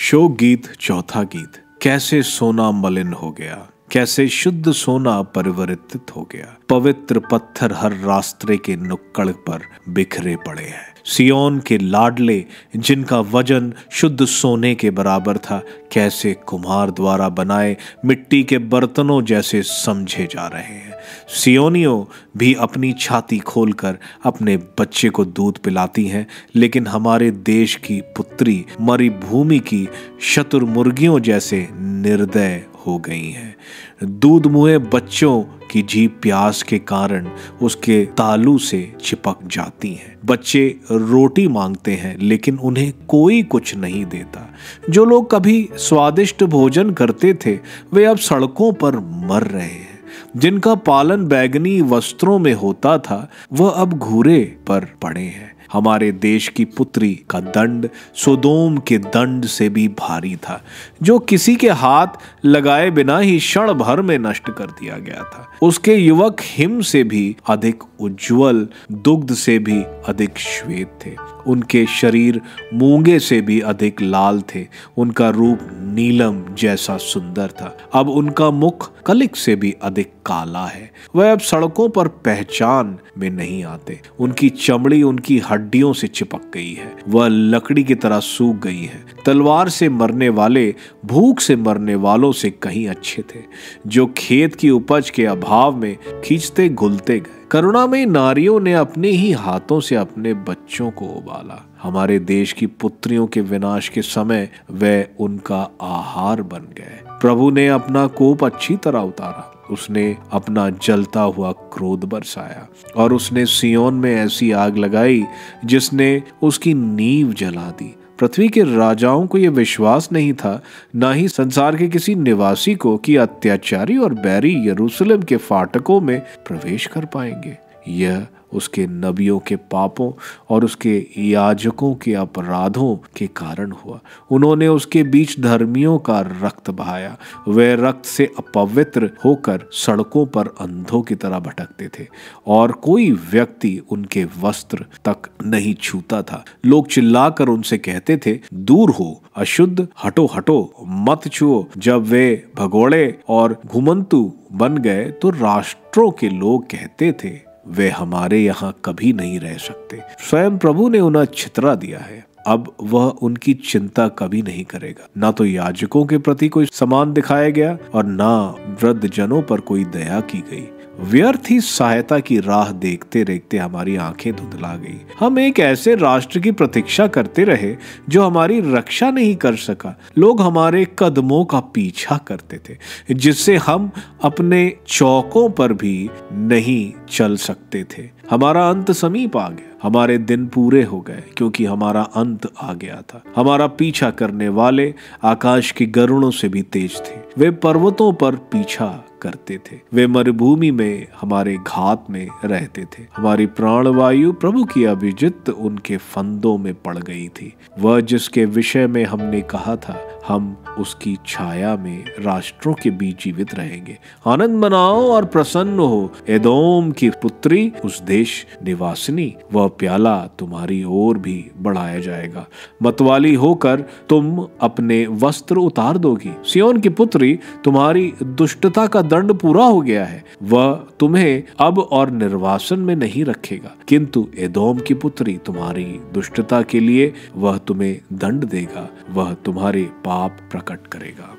शोक गीत चौथा गीत। कैसे सोना मलिन हो गया, कैसे शुद्ध सोना परिवर्तित हो गया। पवित्र पत्थर हर रास्ते के नुक्कड़ पर बिखरे पड़े हैं। सियोन के लाडले जिनका वजन शुद्ध सोने के बराबर था, कैसे कुम्हार द्वारा बनाए मिट्टी के बर्तनों जैसे समझे जा रहे हैं। सियोनियों भी अपनी छाती खोलकर अपने बच्चे को दूध पिलाती हैं, लेकिन हमारे देश की पुत्री मरी भूमि की शतुरमुर्गियों जैसे निर्दय हो गई हैं। दूध मुहे बच्चों की जीभ प्यास के कारण उसके तालू से चिपक जाती हैं। बच्चे रोटी मांगते हैं, लेकिन उन्हें कोई कुछ नहीं देता। जो लोग कभी स्वादिष्ट भोजन करते थे, वे अब सड़कों पर मर रहे हैं। जिनका पालन बैगनी वस्त्रों में होता था, वह अब घूरे पर पड़े हैं। हमारे देश की पुत्री का दंड सोदोम के दंड से भी भारी था, जो किसी के हाथ लगाए बिना ही क्षण भर में नष्ट कर दिया गया था। उसके युवक हिम से भी अधिक उज्जवल, दुग्ध से भी अधिक श्वेत थे। उनके शरीर मूंगे से भी अधिक लाल थे। उनका रूप नीलम जैसा सुंदर था। अब उनका मुख कलिक से भी अधिक काला है। वह अब सड़कों पर पहचान में नहीं आते। उनकी चमड़ी उनकी हड्डियों से चिपक गई है। वह लकड़ी की तरह सूख गई है। तलवार से मरने वाले भूख से मरने वालों से कहीं अच्छे थे, जो खेत की उपज के अभाव में खींचते घुलते गए। करुणामयी नारियों ने अपने ही हाथों से अपने बच्चों को उबाला। हमारे देश की पुत्रियों के विनाश के समय वे उनका आहार बन गए। प्रभु ने अपना कोप अच्छी तरह उतारा। उसने अपना जलता हुआ क्रोध बरसाया, और उसने सियोन में ऐसी आग लगाई जिसने उसकी नींव जला दी। पृथ्वी के राजाओं को यह विश्वास नहीं था, ना ही संसार के किसी निवासी को, कि अत्याचारी और बैरी यरूशलेम के फाटकों में प्रवेश कर पाएंगे। यह उसके नबियों के पापों और उसके याजकों के अपराधों के कारण हुआ। उन्होंने उसके बीच धर्मियों का रक्त बहाया। वे रक्त से अपवित्र होकर सड़कों पर अंधों की तरह भटकते थे, और कोई व्यक्ति उनके वस्त्र तक नहीं छूता था। लोग चिल्लाकर उनसे कहते थे, दूर हो, अशुद्ध, हटो हटो, मत छुओ। जब वे भगोड़े और घुमंतु बन गए, तो राष्ट्रों के लोग कहते थे, वे हमारे यहाँ कभी नहीं रह सकते। स्वयं प्रभु ने उन्हें छितरा दिया है। अब वह उनकी चिंता कभी नहीं करेगा। ना तो याजकों के प्रति कोई सम्मान दिखाया गया, और ना वृद्ध जनों पर कोई दया की गई। व्यर्थ ही सहायता की राह देखते देखते हमारी आंखें धुंधला गई। हम एक ऐसे राष्ट्र की प्रतीक्षा करते रहे जो हमारी रक्षा नहीं कर सका। लोग हमारे कदमों का पीछा करते थे, जिससे हम अपने चौकों पर भी नहीं चल सकते थे। हमारा अंत समीप आ गया। हमारे दिन पूरे हो गए, क्योंकि हमारा अंत आ गया था। हमारा पीछा करने वाले आकाश के गरुड़ों से भी तेज थे। वे पर्वतों पर पीछा करते थे। वे मरुभूमि में हमारे घात में रहते थे। हमारी प्राणवायु प्रभु की अभिजित उनके फंदों में पड़ गई थी। वह जिसके विषय में हमने कहा था, हम उसकी छाया में राष्ट्रों के बीच जीवित रहेंगे। आनंद मनाओ और प्रसन्न हो, एदोम की पुत्री, उस देश निवासिनी। वह प्याला तुम्हारी ओर भी बढ़ाया जाएगा। मतवाली होकर तुम अपने वस्त्र उतार दोगी। सियोन की पुत्री, तुम्हारी दुष्टता का दंड पूरा हो गया है। वह तुम्हें अब और निर्वासन में नहीं रखेगा, किंतु एदोम की पुत्री, तुम्हारी दुष्टता के लिए वह तुम्हें दंड देगा। वह तुम्हारे पाप प्रकट करेगा।